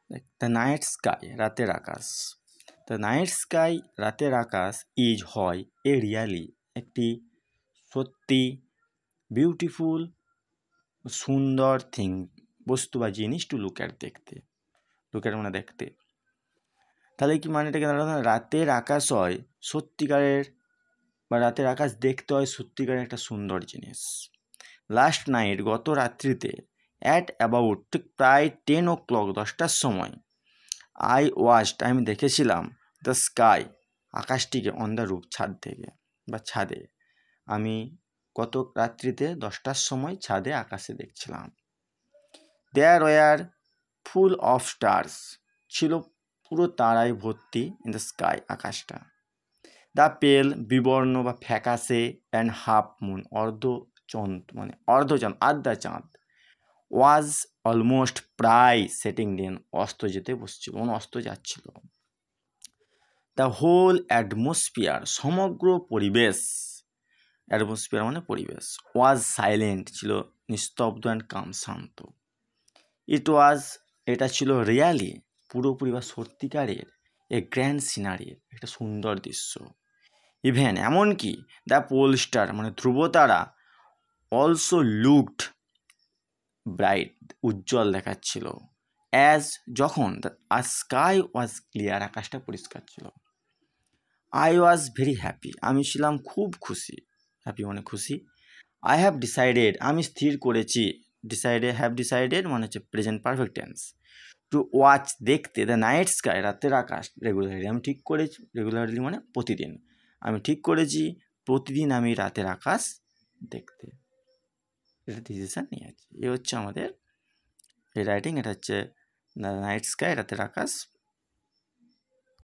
The night sky, রাতের আকাশ। The night sky, রাতের আকাশ is হয় এ রিয়ালি, একটি সত্যি বিউটিফুল সুন্দর থিং, বস্তু বা জিনিস টু লুক অ্যাট, দেখতে। লুক অ্যাট মানে দেখতে। তাহলে কি মানে এটাকে রাতের আকাশ হয় সত্যিকারের, বা রাতের আকাশ দেখতে হয় সত্যিকারের একটা সুন্দর জিনিস। লাস্ট নাইট, গত রাত্রিতে, অ্যাট অ্যাবাউট, ঠিক প্রায় 10 o'clock, 10টার সময়, আই ওয়াচড, আমি দেখেছিলাম, দ্য স্কাই, আকাশটিকে, অন দ্য রুফ, ছাদ থেকে বা ছাদে। আমি গত রাত্রিতে 10টার সময় ছাদে আকাশে দেখছিলাম। There were full of stars, ছিল পুরো তারায় ভর্তি, ইন দ্য স্কাই, আকাশটা। দ্য পেল, বিবর্ণ বা ফ্যাকাশে, অ্যান্ড হাফ মুন, অর্ধচন্দ্র, মানে অর্ধচাঁদ, আধা চাঁদ, ওয়াজ অলমোস্ট, প্রায়, সেটিং দিন, অস্ত যেতে বসছিল, মানে অস্ত যাচ্ছিল। দ্য হোল অ্যাটমসফিয়ার, সমগ্র পরিবেশ, অ্যাটমসফিয়ার মানে পরিবেশ, ওয়াজ সাইলেন্ট, ছিল নিস্তব্ধ, অ্যান্ড কাম, শান্ত। ইট ওয়াজ, এটা ছিল, রিয়ালি, পুরোপুরি বা সত্যিকারের, এ গ্র্যান্ড সিনারি, একটা সুন্দর দৃশ্য। ইভেন, এমনকি, দ্য পোল স্টার, মানে ধ্রুবতারা, অলসো লুকড ব্রাইট, উজ্জ্বল দেখাচ্ছিল, অ্যাজ, যখন, দ্য স্কাই ওয়াজ ক্লিয়ার, আকাশটা পরিষ্কার ছিল। আই ওয়াজ ভেরি হ্যাপি, আমি ছিলাম খুব খুশি, হ্যাপি মানে খুশি। আই হ্যাভ ডিসাইডেড, আমি স্থির করেছি, হ্যাভ ডিসাইডেড মানে হচ্ছে present perfect tense, to watch, দেখতে, দ্য নাইট স্কাই, রাতের আকাশ, রেগুলারলি, আমি ঠিক করেছি, রেগুলারলি মানে প্রতিদিন, আমি ঠিক করেছি প্রতিদিন আমি রাতের আকাশ দেখতে, এটা ডিসিশান নিয়েছি। এ হচ্ছে আমাদের এই রাইটিং, এটা হচ্ছে দ্য নাইট স্কাই, রাতের আকাশ।